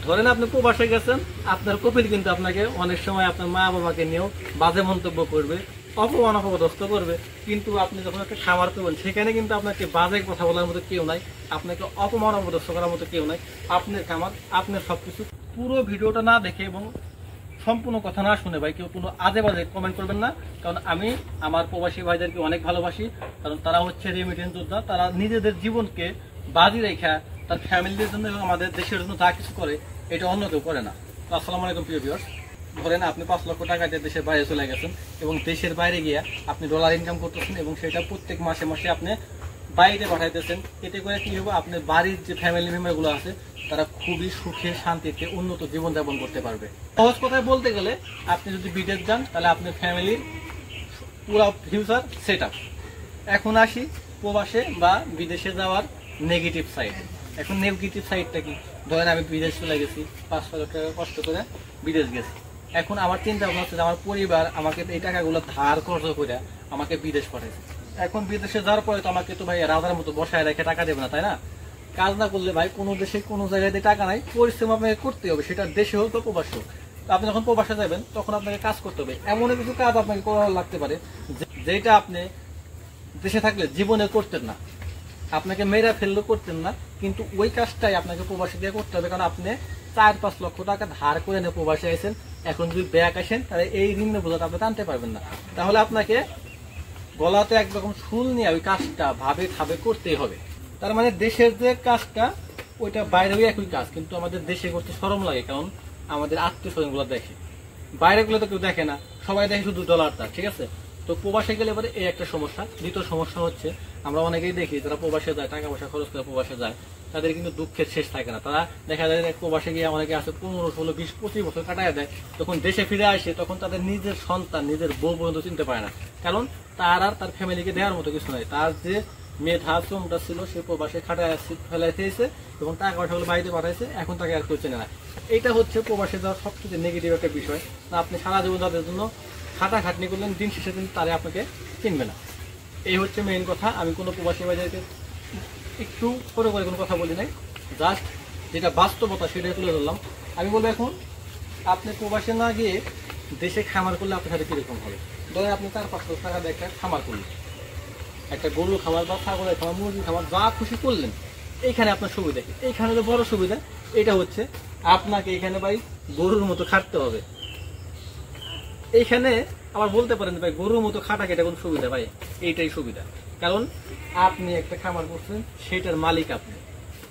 ধরেন আপনি প্রবাসে গেছেন, আপনার কপিল কিন্তু আপনাকে অনেক সময় আপনার মা বাবাকে নিয়েও বাজে মন্তব্য করবে, অপমান অপদস্থ করবে। কিন্তু আপনি যখন একটা খামার করবেন সেখানে কিন্তু আপনাকে বাজে কথা বলার মতো কেউ নাই, আপনাকে অপমান অপদস্থ করার মতো কেউ নাই। আপনার খামার, আপনার সবকিছু। পুরো ভিডিওটা না দেখে এবং সম্পূর্ণ কথা না শুনে ভাই কেউ কোনো আজে বাজে কমেন্ট করবেন না। কারণ আমি আমার প্রবাসী ভাইদেরকে অনেক ভালোবাসি, কারণ তারা হচ্ছে রেমিটেন্স যোদ্ধা। তারা নিজেদের জীবনকে বাজি রেখা তার ফ্যামিলির জন্য এবং আমাদের দেশের জন্য যা কিছু করে এটা অন্য কেউ করে না। তো আসসালামু আলাইকুম প্রিয় ভিউয়ার্স। ধরেন আপনি 5 লক্ষ টাকা দিয়ে দেশের বাইরে চলে গেছেন এবং দেশের বাইরে গিয়ে আপনি ডলার ইনকাম করতেছেন এবং সেটা প্রত্যেক মাসে মাসে আপনি বাইরে পাঠাইতেছেন। এতে করে কি হবে, আপনার বাড়ির যে ফ্যামিলি মেম্বারগুলো আছে তারা খুবই সুখে শান্তিতে উন্নত জীবনযাপন করতে পারবে। সহজ কথায় বলতে গেলে আপনি যদি বিদেশ যান তাহলে আপনার ফ্যামিলির পুরো ফিউচার সেট আপ। এখন আসি প্রবাসে বা বিদেশে যাওয়ার নেগেটিভ সাইড। এখন নেগেটিভ সাইডটা কি? ধরেন আমি বিদেশ চলে গেছি, 5-6 লাখ টাকা কষ্ট করে বিদেশ গেছি। এখন আমার চিন্তা ভাবনা হচ্ছে যে আমার পরিবার আমাকে এই টাকাগুলো ধার খরচ করে আমাকে বিদেশ পাঠাইছে। এখন বিদেশে যাওয়ার পরে তো আমাকে তো ভাই রাজার মতো বসায় রেখে টাকা দেবে না, তাই না? কাজ না করলে ভাই কোনো দেশে কোনো জায়গায় টাকা নাই, পরিশ্রম আপনাকে করতে হবে, সেটা দেশে হোক বা প্রবাসে হোক। আপনি যখন প্রবাসে যাবেন তখন আপনাকে কাজ করতে হবে। এমন কিছু কাজ আপনাকে করা লাগতে পারে যেটা আপনি দেশে থাকলে জীবনে করতেন না, আপনাকে মেয়েরা ফেললেও করতেন না, কিন্তু ওই কাজটাই আপনাকে প্রবাসী দিয়ে করতে হবে। কারণ আপনি 4-5 লক্ষ টাকা ধার করে নিয়ে প্রবাসী আসেন। এখন যদি ব্যাক আসেন তাহলে এই ঋণের বোঝাটা আপনি টানতে পারবেন না। তাহলে আপনাকে গলাতে একরকম শুল নিয়ে ওই কাজটা ভাবে ঠাবে করতেই হবে। তার মানে দেশের যে কাজটা ওইটা বাইরেও একই কাজ, কিন্তু আমাদের দেশে করতে শরম লাগে, কারণ আমাদের আত্মীয় স্বজন গুলো দেখে। বাইরে গুলো তো কেউ দেখে না, সবাই দেখে শুধু ডলারটা, ঠিক আছে? তো প্রবাসে গেলে এবারে এই একটা সমস্যা। দ্বিতীয় সমস্যা হচ্ছে আমরা অনেকেই দেখি যারা প্রবাসে যায়, টাকা পয়সা খরচ করে প্রবাসে যায়, তাদের কিন্তু দুঃখের শেষ থাকে না। তারা দেখা যায় প্রবাসে গিয়ে অনেকে আসে 15, 16, 20, 25 বছর কাটায় দেয়। তখন দেশে ফিরে আসে তখন তাদের নিজের সন্তান, নিজের বউ পর্যন্ত চিনতে পারে না, কারণ তার আর তার ফ্যামিলিকে দেওয়ার মতো কিছু নাই। তার যে মেধা শ্রমটা ছিল সে প্রবাসে খাটায় ফেলাইতেছে এবং টাকা পয়সাগুলো বাড়িতে পাঠাইছে, এখন তাকে আর কেউ চেনে না। এটা হচ্ছে প্রবাসে যাওয়ার সবচেয়ে নেগেটিভ একটা বিষয়। আপনি সারা জীবন তাদের জন্য খাটাখাটনি করলেন, দিন শেষে কিন্তু তারা আপনাকে চিনবে না। এই হচ্ছে মেইন কথা। আমি কোনো প্রবাসী বাজারকে একটু করে কোনো কথা বলি নাই, জাস্ট যেটা বাস্তবতা সেটাই তুলে ধরলাম। আমি বলবো এখন আপনি প্রবাসে না গিয়ে দেশে খামার করলে আপনার সাথে কীরকম হবে। ধরেন আপনি 4-5 লাখ টাকা দিয়ে একটা খামার করলেন, একটা গরু খামার বা ছাগলের খামার, মুরগি খামার, যা খুশি করলেন। এইখানে আপনার সুবিধা কি? এইখানে তো বড় সুবিধা এটা হচ্ছে আপনাকে এখানে ভাই গরুর মতো খাটতে হবে। এইখানে আবার বলতে পারেন ভাই গরুর মতো খাটা কেটে কোন সুবিধা? ভাই এইটাই সুবিধা, কারণ আপনি একটা খামার করছেন, সেটার মালিক আপনি,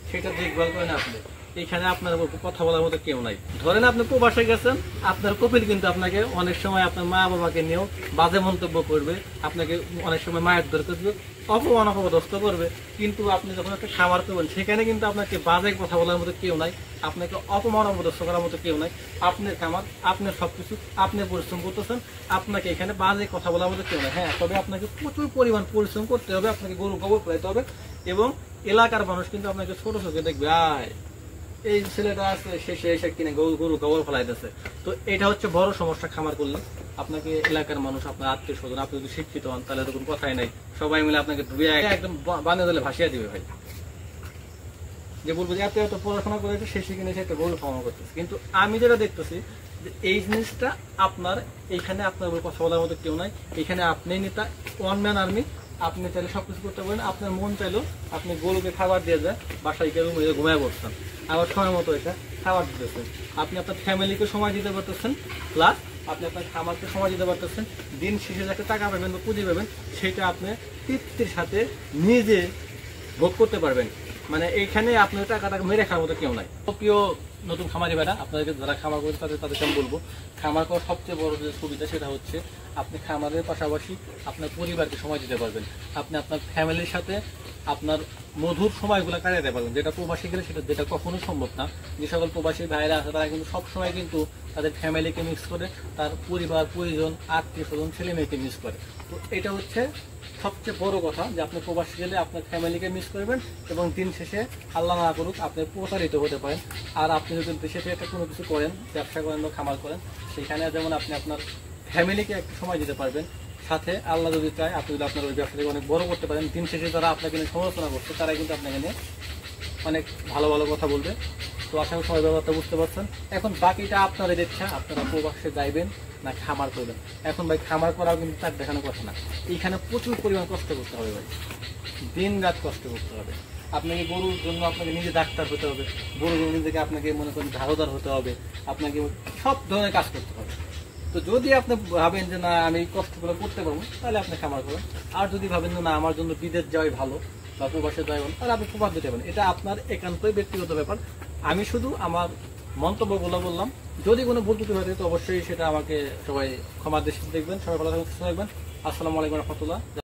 সেটা দেখভাল করেন আপনি। এখানে আপনার কথা বলার মতো কেউ নাই। ধরেন আপনি প্রবাসে গেছেন, আপনার কপিল কিন্তু আপনাকে অনেক সময় আপনার মা বাবাকে নিয়েও বাজে মন্তব্য করবে, আপনাকে অনেক সময় মায়ের ধরে করবে, অপমান অপদস্থ করবে। কিন্তু আপনি যখন একটা খামার করবেন সেখানে কিন্তু আপনাকে বাজে কথা বলার মতো কেউ নাই, আপনাকে অপমান অপদস্থ করার মতো কেউ নাই। আপনার খামার, আপনার সবকিছু, আপনি পরিশ্রম করতেছেন, আপনাকে এখানে বাজে কথা বলার মতো কেউ নাই। হ্যাঁ, তবে আপনাকে প্রচুর পরিমাণ পরিশ্রম করতে হবে, আপনাকে গরু গোবর ফেলাইতে হবে এবং এলাকার মানুষ কিন্তু আপনাকে ছোট চোখে দেখবে, আয় এই ছেলেটা আছে শেষে এসে কিনে গরু গোবর ফেলাইতেছে। তো এটা হচ্ছে বড় সমস্যা খামার করলে। আপনাকে এলাকার মানুষ, আপনার আত্মীয় স্বজন, আপনি যদি শিক্ষিত হন তাহলে তো কোনো কথাই নাই, সবাই মিলে আপনাকে ডুবে একদম বানিয়ে দিলে ভাসিয়ে দিবে ভাই। যে বলবো যে এত এত পড়াশোনা করেছে শেষে কিনে একটা গরু খাওয়া করতেছে। কিন্তু আমি যেটা দেখতেছি যে এই জিনিসটা আপনার এইখানে আপনার কথা বলার মতো কেউ নাই। এখানে আপনি নেতা, ওয়ান ম্যান আর্মি। আপনি চাইলে সবকিছু করতে পারেন, আপনার মন চাইলেও আপনি গরুকে খাবার দিয়ে যায়, বাসায় গিয়ে রুমে ঘুমায় পড়ছেন, আবার সময় মতো এটা খাবার দিতেছেন। আপনি আপনার ফ্যামিলিকে সময় দিতে পারতেছেন, প্লাস আপনি আপনার খামারকে সময় দিতে পারতেছেন। দিন শেষে যাকে টাকা পাবেন বা পুঁজি পাবেন সেটা আপনি তৃপ্তির সাথে নিজে ভোগ করতে পারবেন। মানে এইখানে আপনার টাকাটা মেরে খাওয়ার মতো কেউ নাই। প্রিয় নতুন খামারি ভাইরা, আপনাদেরকে যারা খামার করে তাদেরকে আমি বলবো, খামার করার সবচেয়ে বড় যে সুবিধা সেটা হচ্ছে আপনি খামারের পাশাপাশি আপনার পরিবারকে সময় দিতে পারবেন। আপনি আপনার ফ্যামিলির সাথে আপনার মধুর সময়গুলো কাটাতে পারবেন, যেটা প্রবাসী গেলে যেটা কখনোই সম্ভব না। যে সকল প্রবাসী ভাইরা আছে তারা কিন্তু সবসময় কিন্তু তাদের ফ্যামিলিকে মিক্স করে, তার পরিবার পরিজন, আত্মীয় স্বজন, ছেলে মেয়েকে মিস করে। তো এটা হচ্ছে সবচেয়ে বড় কথা যে আপনি প্রবাসী গেলে আপনার ফ্যামিলিকে মিস করবেন এবং দিন শেষে আল্লাহ না করুক আপনি প্রতারিত হতে পারেন। আর আপনি যদি দেশে একটা কোনো কিছু করেন, ব্যবসা করেন বা খামার করেন, সেখানে যেমন আপনি আপনার ফ্যামিলিকে একটু সময় দিতে পারবেন, সাথে আল্লাহ যদি চায় আপনি যদি আপনার ওই ব্যবসাটাকে অনেক বড় করতে পারেন, দিন শেষে যারা আপনাকে নিয়ে সমালোচনা করছে তারা কিন্তু আপনাকে নিয়ে অনেক ভালো ভালো কথা বলবে। তো আশা করি সবাই ব্যাপারটা বুঝতে পারছেন। এখন বাকিটা আপনাদের ইচ্ছা, আপনারা প্রবাসে যাইবেন না খামার করবেন। এখন ভাই খামার করাও কিন্তু তার দেখানোর কথা না, এইখানে প্রচুর পরিমাণ কষ্ট করতে হবে ভাই, দিন রাত কষ্ট করতে হবে। আপনাকে গরুর জন্য আপনাকে নিজে ডাক্তার হতে হবে, গরুর জন্য নিজেকে আপনাকে মনে করেন ধারোদার হতে হবে, আপনাকে সব ধরনের কাজ করতে হবে। তো যদি আপনি ভাবেন যে না আমি কষ্টগুলো করতে পারবো, তাহলে আপনি খামার করেন। আর যদি ভাবেন যে না আমার জন্য বিদেশ যাওয়াই ভালো বা প্রবাসে যাওয়াই ভালো, তাহলে আপনি প্রবাস যেতে পারেন। এটা আপনার একান্তই ব্যক্তিগত ব্যাপার। আমি শুধু আমার মন্তব্যগুলো বললাম। যদি কোনো ভুল ত্রুটি হয় তো অবশ্যই সেটা আমাকে সবাই ক্ষমার দৃষ্টিতে দেখবেন। সবাই ভালো থাকবেন, সুস্থ থাকবেন। আসসালামু আলাইকুম রহমতুল্লাহ।